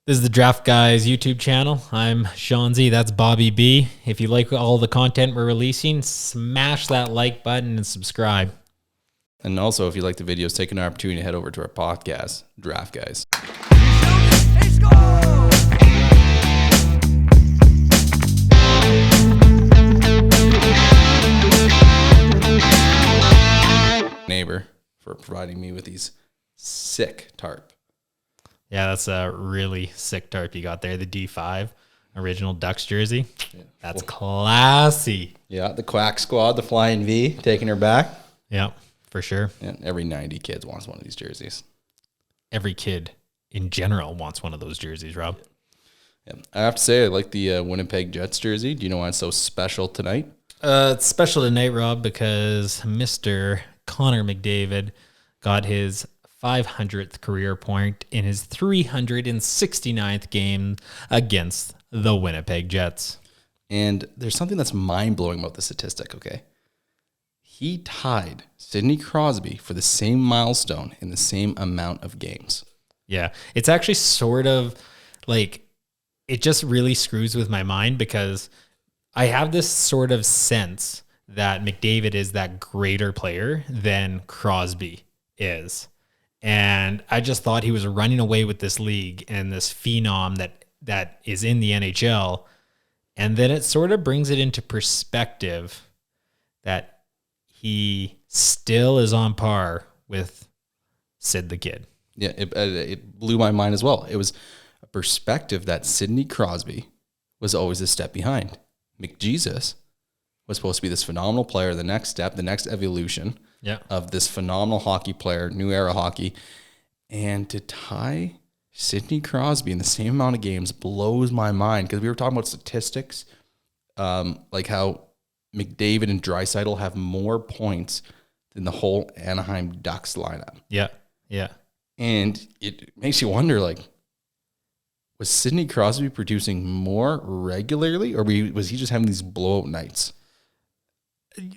This is the Draft Guys YouTube channel. I'm Sean Z. That's Bobby B. If you like all the content we're releasing, smash that like button and subscribe. And also, if you like the videos, take an opportunity to head over to our podcast, Draft Guys. Neighbor for providing me with these sick tarp. Yeah, that's a really sick tarp you got there. The D5 original Ducks jersey. Yeah. That's classy. Yeah, the Quack Squad, the Flying V, taking her back. Yeah, for sure. Yeah, every 90 kids wants one of these jerseys. Every kid in general wants one of those jerseys, Rob. Yeah. I have to say, I like the Winnipeg Jets jersey. Do you know why it's so special tonight? It's special tonight, Rob, because Mr. Connor McDavid got his 500th career point in his 369th game against the Winnipeg Jets. And there's something that's mind-blowing about the statistic, okay? He tied Sidney Crosby for the same milestone in the same amount of games. Yeah, it's actually sort of like, it just really screws with my mind because I have this sort of sense that McDavid is that greater player than Crosby is. And I just thought he was running away with this league and this phenom that is in the NHL. And then it sort of brings it into perspective that he still is on par with Sid the Kid. Yeah, it blew my mind as well. It was a perspective that Sidney Crosby was always a step behind. McJesus was supposed to be this phenomenal player, the next step, the next evolution of this phenomenal hockey player, new era hockey. And to tie Sidney Crosby in the same amount of games blows my mind because we were talking about statistics, like how McDavid and Draisaitl have more points than the whole Anaheim Ducks lineup. Yeah, yeah. And it makes you wonder, like, was Sidney Crosby producing more regularly or was he just having these blowout nights?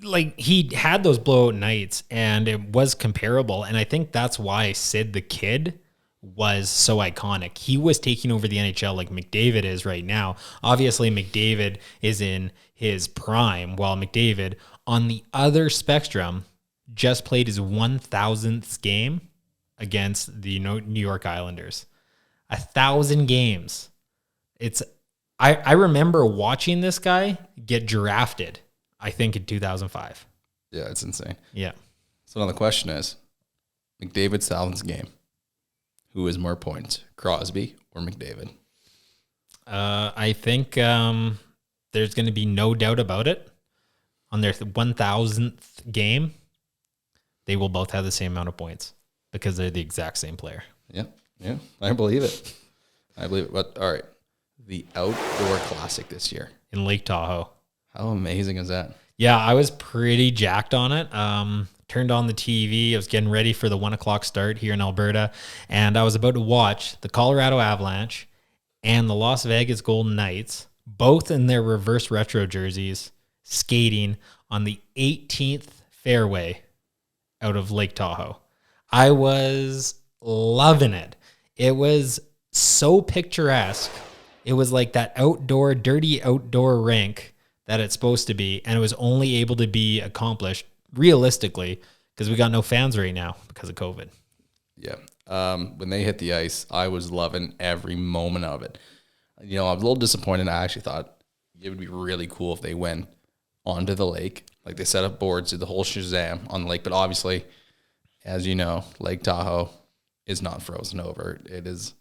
Like, he had those blowout nights and it was comparable. And I think that's why Sid the Kid was so iconic. He was taking over the NHL like McDavid is right now. Obviously, McDavid is in his prime, while McDavid on the other spectrum just played his 1,000th game against the New York Islanders. 1,000 games. I remember watching this guy get drafted, I think in 2005. Yeah, it's insane. Yeah. So now the question is, McDavid's 1,000th game, who has more points, Crosby or McDavid? I think there's going to be no doubt about it. On their 1,000th game, they will both have the same amount of points because they're the exact same player. Yeah, I believe it. But all right, the outdoor classic this year In Lake Tahoe. How amazing is that? Yeah, I was pretty jacked on it. Turned on the TV. I was getting ready for the 1 o'clock start here in Alberta. And I was about to watch the Colorado Avalanche and the Las Vegas Golden Knights, both in their reverse retro jerseys, skating on the 18th fairway out of Lake Tahoe. I was loving it. It was so picturesque. It was like that outdoor, dirty outdoor rink that it's supposed to be, and it was only able to be accomplished realistically because we got no fans right now because of COVID. Yeah. When they hit the ice, I was loving every moment of it. You know, I was a little disappointed. I actually thought it would be really cool if they went onto the lake. Like, they set up boards, did the whole shazam on the lake. But obviously, as you know, Lake Tahoe is not frozen over. It is.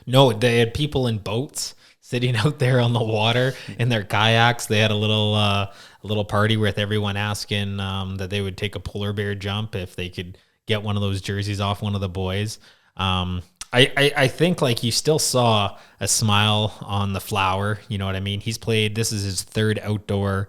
No, they had people in boats sitting out there on the water in their kayaks. They had a little party with everyone asking that they would take a polar bear jump if they could get one of those jerseys off one of the boys. I think like you still saw a smile on the Flower. You know what I mean? He's played. This is his third outdoor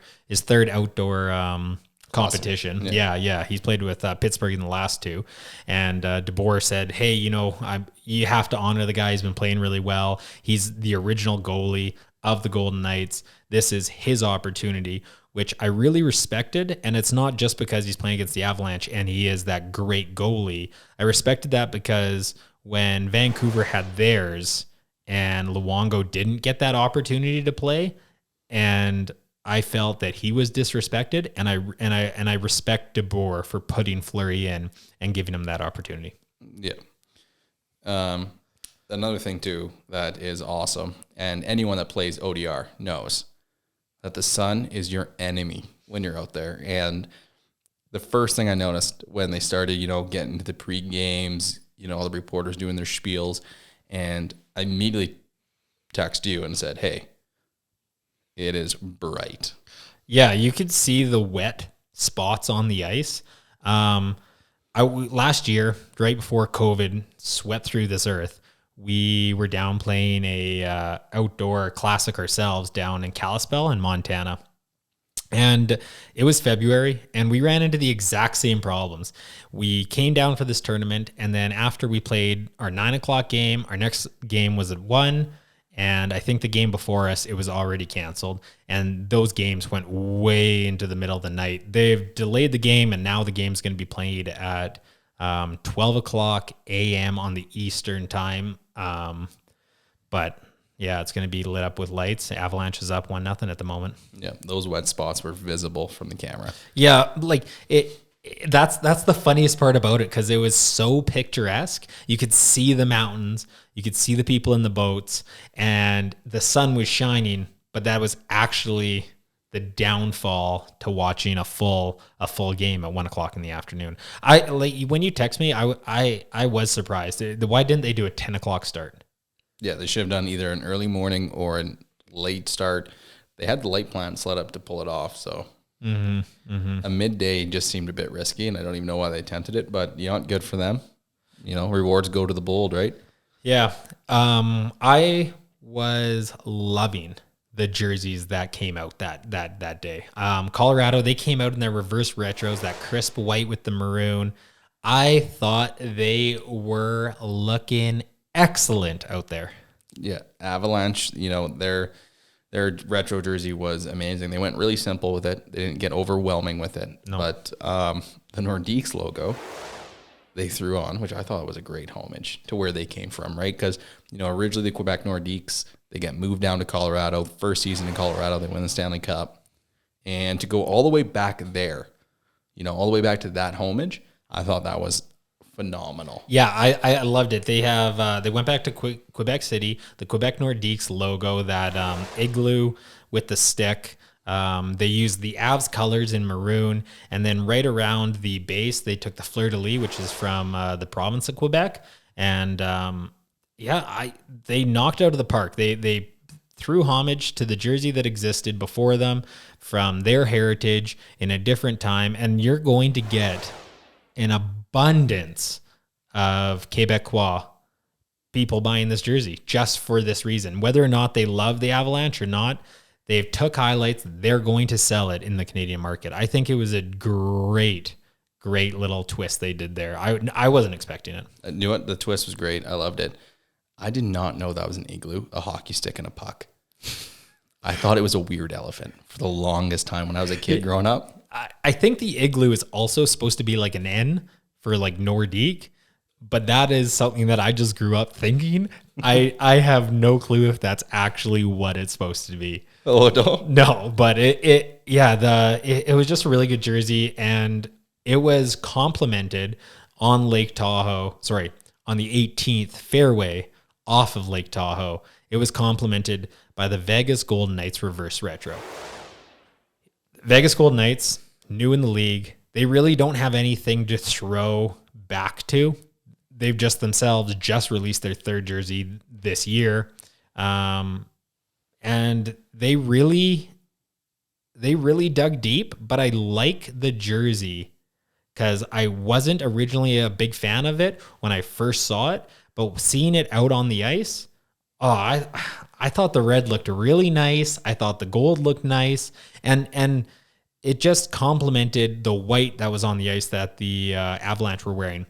competition. Awesome. Yeah. He's played with Pittsburgh in the last two. And DeBoer said, hey, you have to honor the guy. He's been playing really well. He's the original goalie of the Golden Knights. This is his opportunity, which I really respected. And it's not just because he's playing against the Avalanche and he is that great goalie. I respected that because when Vancouver had theirs and Luongo didn't get that opportunity to play, and I felt that he was disrespected, and I respect DeBoer for putting Fleury in and giving him that opportunity. Yeah. Another thing too that is awesome, and anyone that plays ODR knows that the sun is your enemy when you're out there. And the first thing I noticed when they started, getting to the pre-games, all the reporters doing their spiels, and I immediately texted you and said, hey, it is bright. Yeah, you could see the wet spots on the ice. Last year, right before COVID swept through this earth, we were down playing a outdoor classic ourselves down in Kalispell in Montana. And it was February, and we ran into the exact same problems. We came down for this tournament, and then after we played our 9 o'clock game, our next game was at 1, and I think the game before us, it was already canceled. And those games went way into the middle of the night. They've delayed the game, and now the game's going to be played at 12 o'clock a.m. on the Eastern time. But yeah, it's going to be lit up with lights. Avalanche is up 1-0 at the moment. Yeah, those wet spots were visible from the camera. Yeah, like that's the funniest part about it, because it was so picturesque. You could see the mountains, you could see the people in the boats, and the sun was shining, but that was actually the downfall to watching a full game at 1 o'clock in the afternoon. When you text me, I was surprised. Why didn't they do a 10 o'clock start? Yeah, they should have done either an early morning or a late start. They had the light plant set up to pull it off, so a midday just seemed a bit risky, and I don't even know why they attempted it, but good for them. Rewards go to the bold, right? Yeah. I was loving the jerseys that came out that day. Colorado, they came out in their reverse retros, that crisp white with the maroon. I thought they were looking excellent out there. Yeah, Avalanche, their retro jersey was amazing. They went really simple with it. They didn't get overwhelming with it. No. But the Nordiques logo they threw on, which I thought was a great homage to where they came from, right? Because, originally the Quebec Nordiques, they get moved down to Colorado. First season in Colorado, they win the Stanley Cup. And to go all the way back there, all the way back to that homage, I thought that was phenomenal. Yeah, I loved it. They have they went back to Quebec City, the Quebec Nordiques logo, that igloo with the stick. They used the Avs colors in maroon, and then right around the base, they took the fleur de lis, which is from the province of Quebec, and they knocked out of the park. They threw homage to the jersey that existed before them from their heritage in a different time, and you're going to get an abundance of Quebecois people buying this jersey just for this reason. Whether or not they love the Avalanche or not, they've took highlights. They're going to sell it in the Canadian market. I think it was a great little twist they did there. I wasn't expecting it. I knew it. The twist was great. I loved it. I did not know that was an igloo, a hockey stick, and a puck. I thought it was a weird elephant for the longest time when I was a kid growing up. I think the igloo is also supposed to be like an N for like Nordique, but that is something that I just grew up thinking. I have no clue if that's actually what it's supposed to be. Oh, no, but it was just a really good jersey, and it was complimented on Lake Tahoe. Sorry, on the 18th fairway off of Lake Tahoe. It was complimented by the Vegas Golden Knights reverse retro. Vegas Golden Knights, new in the league. They really don't have anything to throw back to. They've themselves released their third jersey this year. And they really dug deep, but I like the jersey because I wasn't originally a big fan of it when I first saw it, but seeing it out on the ice, I thought the red looked really nice. I thought the gold looked nice, and it just complemented the white that was on the ice that the Avalanche were wearing.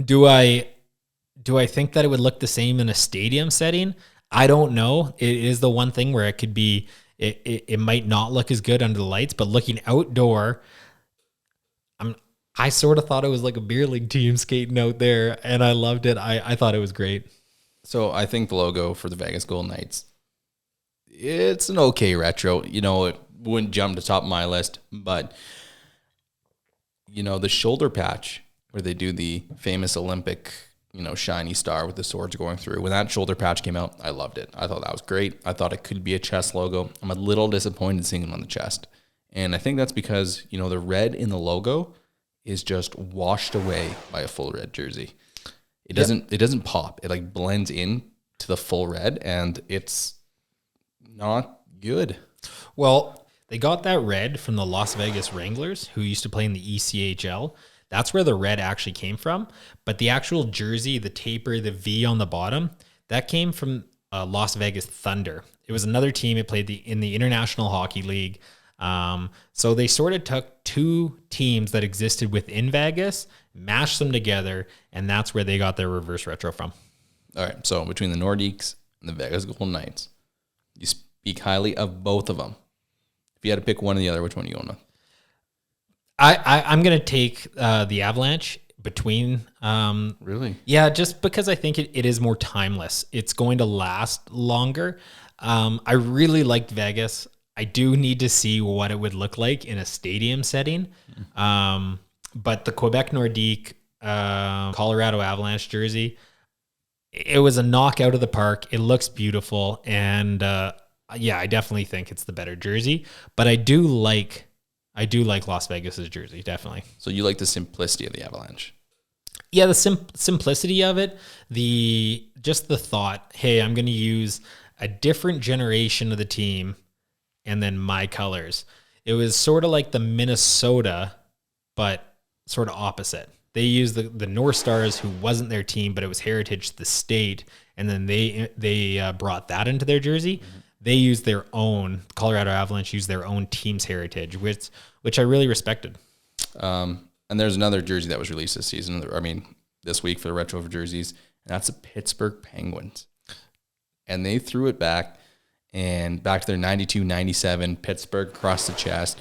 Do I think that it would look the same in a stadium setting? I don't know. It is the one thing where it could be, it might not look as good under the lights, but looking outdoor, I sort of thought it was like a beer league team skating out there, and I loved it. I thought it was great. So I think the logo for the Vegas Golden Knights, it's an okay retro. It wouldn't jump to top of my list, but the shoulder patch where they do the famous Olympic, shiny star with the swords going through. When that shoulder patch came out, I loved it. I thought that was great. I thought it could be a chest logo. I'm a little disappointed seeing it on the chest. And I think that's because, the red in the logo is just washed away by a full red jersey. It doesn't pop. It like blends in to the full red, and it's not good. Well, they got that red from the Las Vegas Wranglers, who used to play in the ECHL. That's where the red actually came from. But the actual jersey, the taper, the V on the bottom, that came from Las Vegas Thunder. It was another team. It played in the International Hockey League. So they sort of took two teams that existed within Vegas, mashed them together, and that's where they got their reverse retro from. All right. So between the Nordiques and the Vegas Golden Knights, you speak highly of both of them. If you had to pick one or the other, which one are you going with? I'm going to take the Avalanche between. Really? Yeah, just because I think it is more timeless. It's going to last longer. I really liked Vegas. I do need to see what it would look like in a stadium setting. But the Quebec Nordique, Colorado Avalanche jersey, it was a knockout of the park. It looks beautiful. And yeah, I definitely think it's the better jersey. But I do like Las Vegas's jersey, definitely. So you like the simplicity of the Avalanche? Yeah, the simplicity of it, just the thought, hey, I'm going to use a different generation of the team and then my colors. It was sort of like the Minnesota, but sort of opposite. They used the North Stars, who wasn't their team, but it was heritage, the state, and then they brought that into their jersey. Mm-hmm. They used their own, Colorado Avalanche used their own team's heritage, which I really respected. And there's another jersey that was released this season, this week for the retro jerseys, and that's the Pittsburgh Penguins. And they threw it back to their 92-97 Pittsburgh across the chest.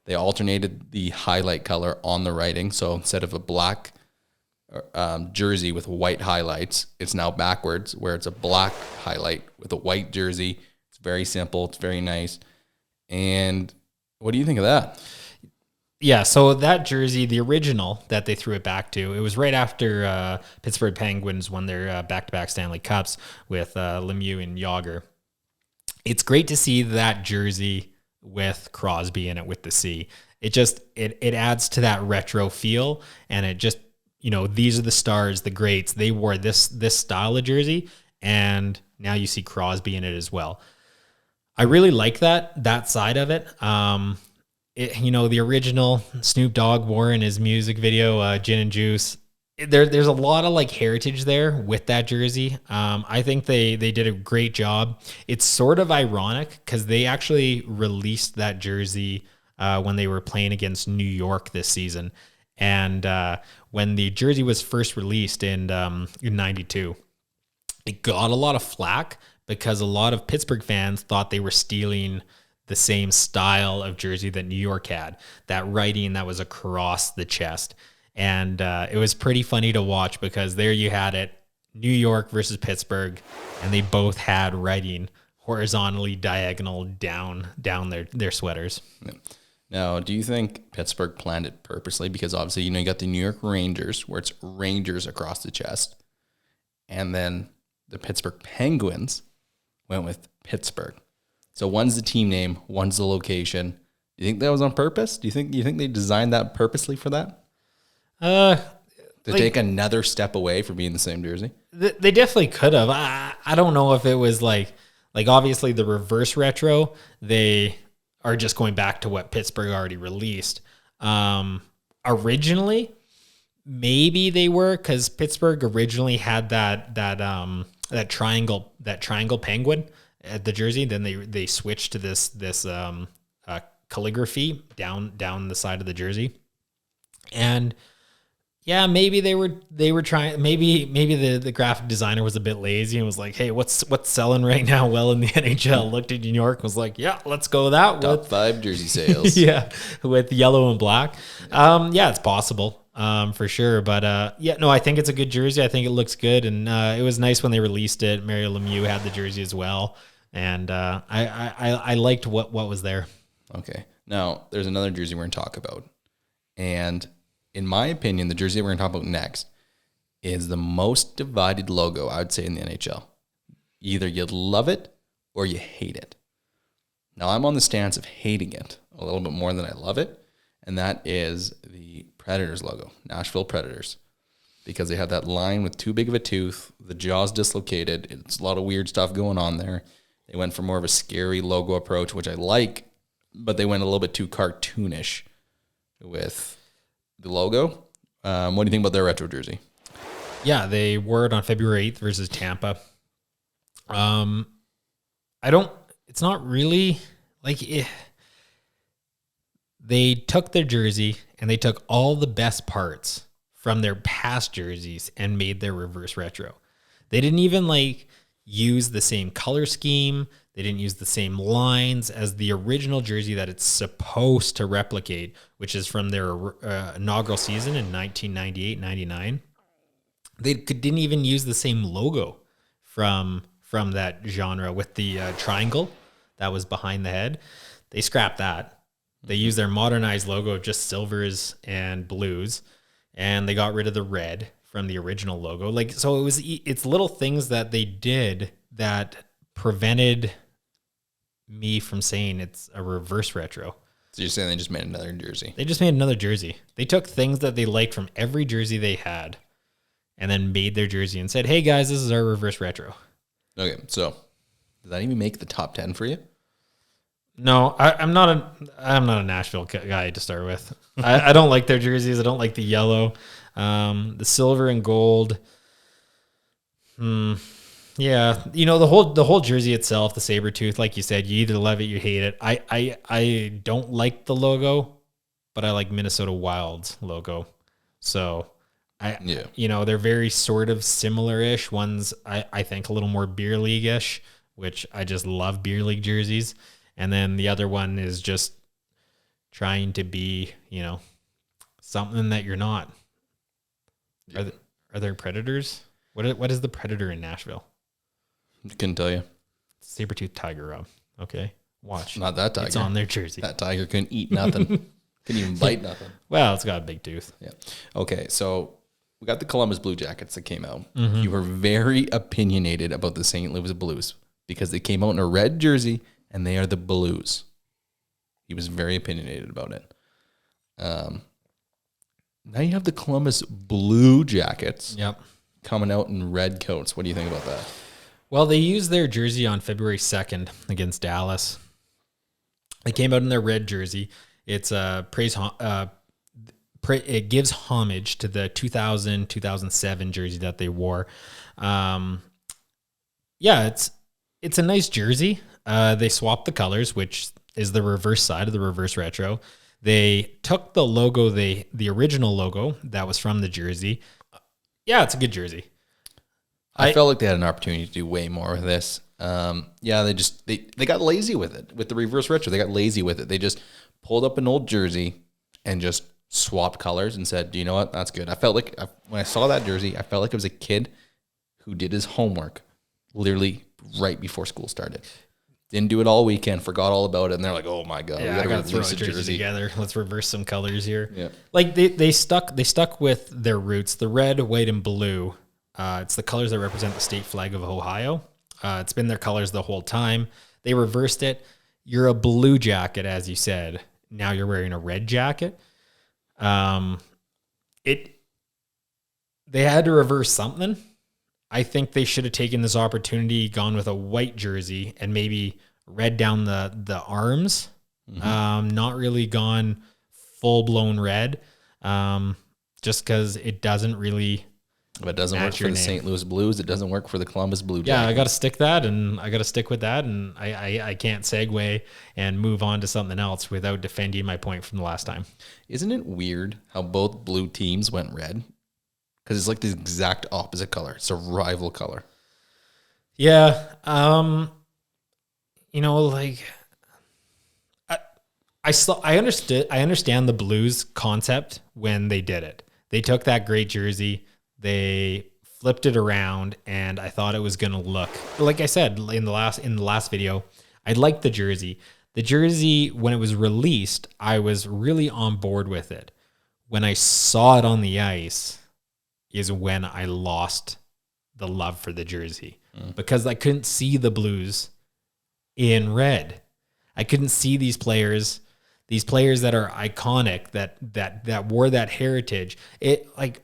They alternated the highlight color on the writing. So instead of a black jersey with white highlights, it's now backwards, where it's a black highlight with a white jersey. It's very simple. It's very nice. And what do you think of that? Yeah, so that jersey, the original that they threw it back to, it was right after Pittsburgh Penguins won their back-to-back Stanley Cups with Lemieux and Yager. It's great to see that jersey with Crosby in it with the C. It just it adds to that retro feel, and it just, these are the stars, the greats. They wore this style of jersey, and now you see Crosby in it as well. I really like that side of it. The original Snoop Dogg wore in his music video, Gin and Juice. There's a lot of like heritage there with that jersey. I think they did a great job. It's sort of ironic because they actually released that jersey when they were playing against New York this season. And when the jersey was first released in 92, it got a lot of flack because a lot of Pittsburgh fans thought they were stealing the same style of jersey that New York had, that writing that was across the chest. And it was pretty funny to watch because there you had it, New York versus Pittsburgh, and they both had writing horizontally diagonal down their sweaters. Yeah. Now, do you think Pittsburgh planned it purposely? Because obviously, you got the New York Rangers, where it's Rangers across the chest, and then the Pittsburgh Penguins went with Pittsburgh. So one's the team name, one's the location. Do you think that was on purpose? Do you think they designed that purposely for that? To take another step away from being the same jersey? They definitely could have. I don't know if it was like obviously the reverse retro, they are just going back to what Pittsburgh already released. Originally, maybe they were, because Pittsburgh originally had that triangle penguin at the jersey. Then they switched to this calligraphy down the side of the jersey, and yeah, maybe they were trying. Maybe the graphic designer was a bit lazy and was like, "Hey, what's selling right now well in the NHL?" Looked at New York, was like, "Yeah, let's go that top 5 jersey sales." Yeah, with yellow and black. Yeah, it's possible. for sure. But yeah, no, I think it's a good jersey. I think it looks good, and it was nice when they released it. Mario Lemieux had the jersey as well, and I liked what was there. Okay. Now, there's another jersey we're going to talk about. And in my opinion, the jersey we're going to talk about next is the most divided logo, I would say, in the NHL. Either you love it or you hate it. Now, I'm on the stance of hating it a little bit more than I love it, and that is the Predators logo, Nashville Predators, because they have that line with too big of a tooth, the jaw's dislocated. It's a lot of weird stuff going on there. They went for more of a scary logo approach, which I like, but they went a little bit too cartoonish with the logo. What do you think about their retro jersey? Yeah, they wore it on February 8th versus Tampa. It's not really like they took their jersey and they took all the best parts from their past jerseys and made their reverse retro. They didn't even use the same color scheme. They didn't use the same lines as the original jersey that it's supposed to replicate, which is from their inaugural season in 1998-99. They didn't even use the same logo from that genre with the triangle that was behind the head. They scrapped that. They used their modernized logo of just silvers and blues, and they got rid of the red from the original logo. So it's little things that they did that prevented me from saying it's a reverse retro. So you're saying they just made another jersey? They just made another jersey. They took things that they liked from every jersey they had and then made their jersey and said, hey guys, this is our reverse retro. Okay, so does that even make the top 10 for you? No, I'm not a Nashville guy to start with. I don't like their jerseys. I don't like the yellow, the silver and gold. Yeah, the whole jersey itself, the saber tooth, like you said, you either love it, you hate it. I don't like the logo, but I like Minnesota Wild's logo. So they're very sort of similar-ish. One's I think a little more beer league-ish, which I just love beer league jerseys. And then the other one is just trying to be, something that you're not. Yeah. Are there Predators? What is the Predator in Nashville? Couldn't tell you. Saber-toothed tiger, Rob. Okay, watch. Not that tiger. It's on their jersey. That tiger couldn't eat nothing. Couldn't even bite nothing. Well, it's got a big tooth. Yeah. Okay, so we got the Columbus Blue Jackets that came out. Mm-hmm. You were very opinionated about the St. Louis Blues because they came out in a red jersey and they are the Blues. He was very opinionated about it. Now you have the Columbus Blue Jackets. Yep. Coming out in red coats. What do you think about that? Well, they used their jersey on February 2nd against Dallas. They came out in their red jersey. It's it gives homage to the 2000-2007 jersey that they wore. It's a nice jersey. They swapped the colors, which is the reverse side of the reverse retro. They took the logo, the original logo that was from the jersey. Yeah, it's a good jersey. I felt like they had an opportunity to do way more with this. They got lazy with it. With the reverse retro, they got lazy with it. They just pulled up an old jersey and just swapped colors and said, do you know what? That's good. I felt like when I saw that jersey, I felt like it was a kid who did his homework literally right before school started. Didn't do it all weekend, forgot all about it, and they're like, "Oh my god, yeah, we got to throw a jersey together. Let's reverse some colors here." Yeah, they stuck with their roots, the red, white, and blue. It's the colors that represent the state flag of Ohio. It's been their colors the whole time. They reversed it. You're a blue jacket, as you said. Now you're wearing a red jacket. They had to reverse something. I think they should have taken this opportunity, gone with a white jersey and maybe red down the arms. Mm-hmm. Not really gone full blown red. Just because it doesn't really. But it doesn't work for the St. Louis Blues. It doesn't work for the Columbus Blue Jackets. Yeah, I got to stick with that, and I can't segue and move on to something else without defending my point from the last time. Isn't it weird how both blue teams went red? Because it's like the exact opposite color. It's a rival color. Yeah. I understand the Blues concept when they did it. They took that great jersey, they flipped it around, and I thought it was going to look like I said in the last video. I liked the jersey. The jersey, when it was released, I was really on board with it. When I saw it on the ice is when I lost the love for the jersey because I couldn't see the Blues in red. I couldn't see these players that are iconic, that wore that heritage. It like,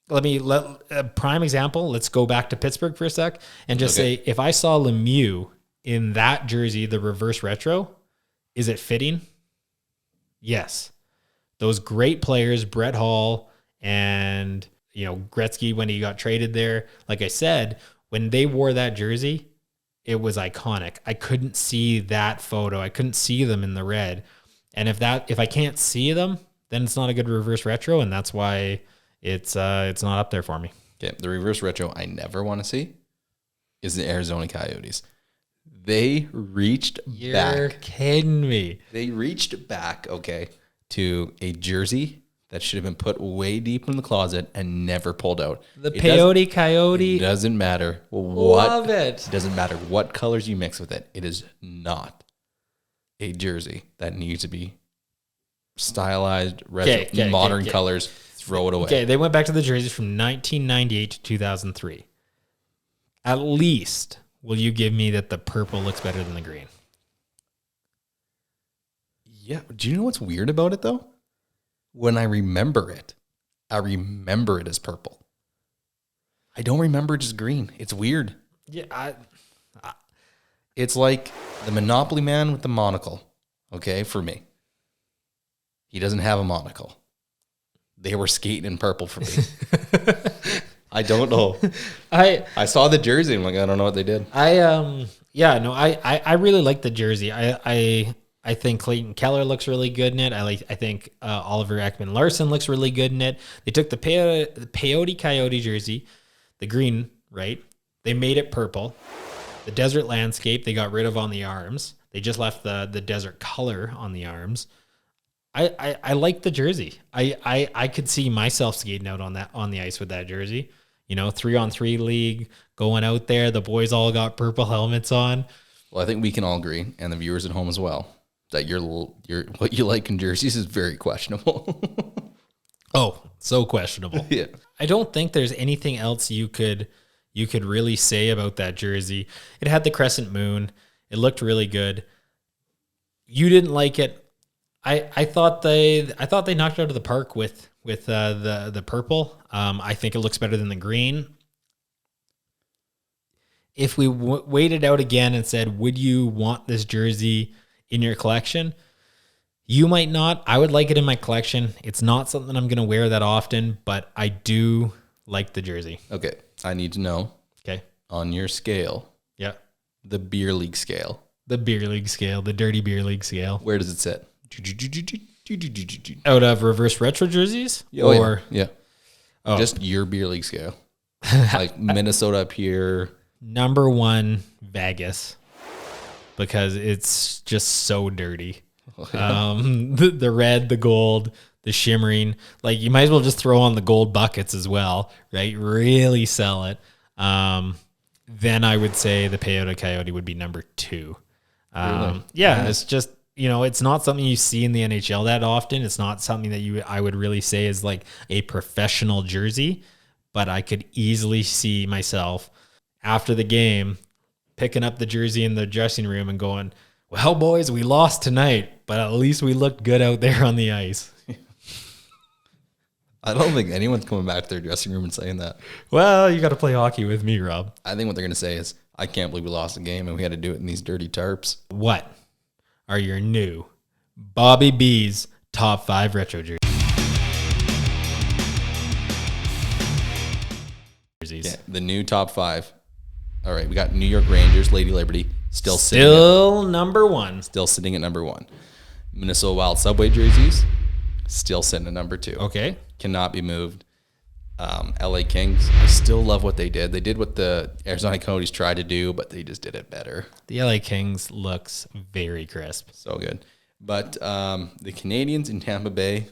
a prime example. Let's go back to Pittsburgh for a sec and just say, if I saw Lemieux in that jersey, the reverse retro, is it fitting? Yes. Those great players, Brett Hall and, Gretzky, when he got traded there, like I said, when they wore that jersey, it was iconic. I couldn't see that photo. I couldn't see them in the red. And if I can't see them, then it's not a good reverse retro, and that's why it's not up there for me. Okay, the reverse retro I never want to see is the Arizona Coyotes. They reached back. You're kidding me. They reached back, to a jersey that should have been put way deep in the closet and never pulled out. The Peyote Coyote. It doesn't matter Love it. It doesn't matter what colors you mix with it. It is not a jersey that needs to be stylized, retro, modern colors. Throw it away. Okay, they went back to the jerseys from 1998 to 2003. At least, will you give me that the purple looks better than the green? Yeah. Do you know what's weird about it, though? When I remember it as purple. I don't remember it as green. It's weird. Yeah, It's like the Monopoly man with the monocle, for me. He doesn't have a monocle. They were skating in purple for me. I don't know. I saw the jersey. I'm like, I don't know what they did. I really like the jersey. I think Clayton Keller looks really good in it. I think Oliver Ekman-Larsson looks really good in it. They took the Peyote Coyote jersey, the green, right? They made it purple. The desert landscape they got rid of on the arms. They just left the desert color on the arms. I like the jersey. I could see myself skating out on the ice with that jersey. 3-on-3 league, going out there. The boys all got purple helmets on. Well, I think we can all agree, and the viewers at home as well, that your what you like in jerseys is very questionable. Oh, so questionable. Yeah. I don't think there's anything else you could really say about that jersey. It had the crescent moon. It looked really good. You didn't like it. I thought they knocked it out of the park with the purple. I think it looks better than the green. If we waited out again and said, would you want this jersey in your collection? You might not. I would like it in my collection. It's not something I'm going to wear that often, but I do like the jersey. Okay. I need to know. Okay. On your scale. Yeah. The beer league scale. The beer league scale, the dirty beer league scale. Where does it sit? Out of reverse retro jerseys? Yeah. Oh. Just your beer league scale. Like Minnesota up here. Number 1, Vegas. Because it's just so dirty. Oh, yeah. The red, the gold, the shimmering. Like, you might as well just throw on the gold buckets as well, right? Really sell it. Then I would say the Peyote Coyote would be number 2. Really? Yeah, it's just, it's not something you see in the NHL that often. It's not something that I would really say is like a professional jersey, but I could easily see myself after the game picking up the jersey in the dressing room and going, well, boys, we lost tonight, but at least we looked good out there on the ice. I don't think anyone's coming back to their dressing room and saying that. Well, you got to play hockey with me, Rob. I think what they're going to say is, I can't believe we lost the game and we had to do it in these dirty tarps. What are your new Bobby B's top 5 retro jerseys? Yeah, the new top 5. All right, we got New York Rangers, Lady Liberty, still number 1. Still sitting at number 1. Minnesota Wild Subway jerseys, still sitting at number 2. Okay. Cannot be moved. LA Kings, I still love what they did. They did what the Arizona Coyotes tried to do, but they just did it better. The LA Kings looks very crisp. So good. But the Canadians in Tampa Bay,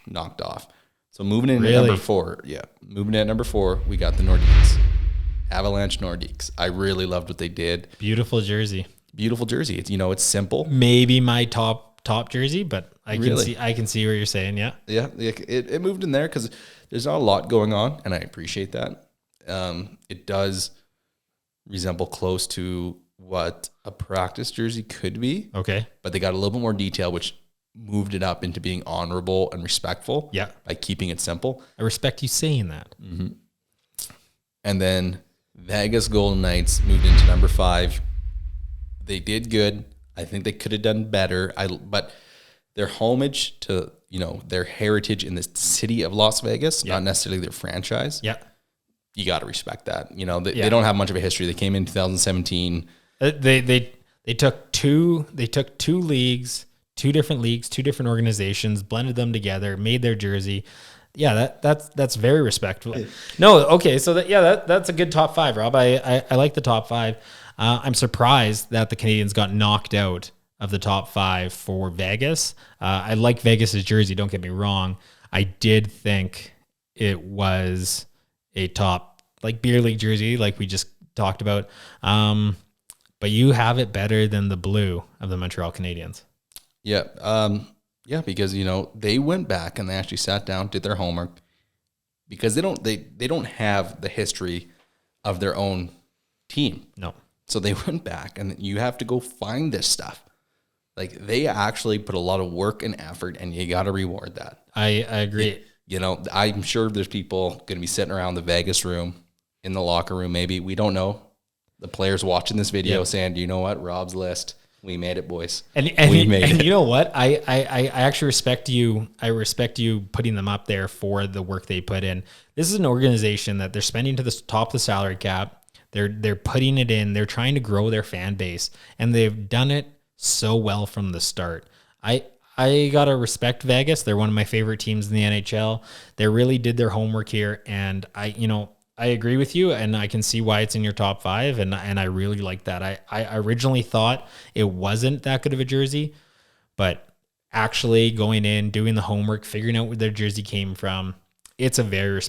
knocked off. So moving into Really? number 4. Yeah. Moving in at number 4, we got the Nordiques. Avalanche Nordiques. I really loved what they did. Beautiful jersey. Beautiful jersey. It's, it's simple. Maybe my top jersey, but I Really? can see what you're saying. Yeah. Yeah. It moved in there because there's not a lot going on, and I appreciate that. It does resemble close to what a practice jersey could be. Okay. But they got a little bit more detail, which moved it up into being honorable and respectful. Yeah. By keeping it simple. I respect you saying that. And then Vegas Golden Knights moved into number 5. They did good. I think they could have done better. But their homage to, their heritage in the city of Las Vegas, not necessarily their franchise. Yeah. You got to respect that. They don't have much of a history. They came in 2017. They took two leagues, two different organizations, blended them together, made their jersey. Yeah, that's very respectful. No, okay, so that's a good top 5, Rob. I like the top 5. I'm surprised that the Canadians got knocked out of the top 5 for Vegas. I like Vegas's jersey. Don't get me wrong. I did think it was a top beer league jersey, like we just talked about. But you have it better than the blue of the Montreal Canadiens. Yeah. Because, they went back and they actually sat down, did their homework, because they don't have the history of their own team. No. So they went back, and you have to go find this stuff. They actually put a lot of work and effort, and you got to reward that. I agree. I'm sure there's people going to be sitting around the Vegas room, in the locker room maybe. We don't know. The players watching this video saying, do you know what? Rob's list. We made it, boys. And you know what? I actually respect you. I respect you putting them up there for the work they put in. This is an organization that they're spending to the top of the salary cap. They're putting it in. They're trying to grow their fan base, and they've done it so well from the start. I gotta respect Vegas. They're one of my favorite teams in the NHL. They really did their homework here, and I agree with you, and I can see why it's in your top 5, and I really like that. I originally thought it wasn't that good of a jersey, but actually going in, doing the homework, figuring out where their jersey came from, it's a very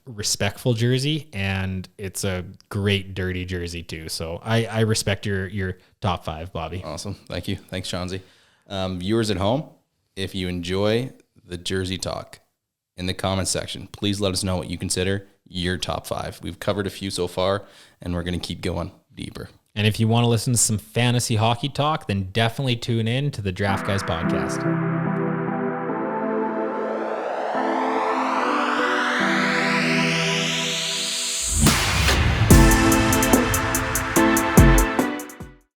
respectful jersey, and it's a great dirty jersey too. So I respect your top 5, Bobby. Awesome. Thank you. Thanks, Chauncey. Viewers at home, if you enjoy the jersey talk in the comments section, please let us know what you consider your top 5. We've covered a few so far, and we're going to keep going deeper. And if you want to listen to some fantasy hockey talk, then definitely tune in to the Draft Guys podcast.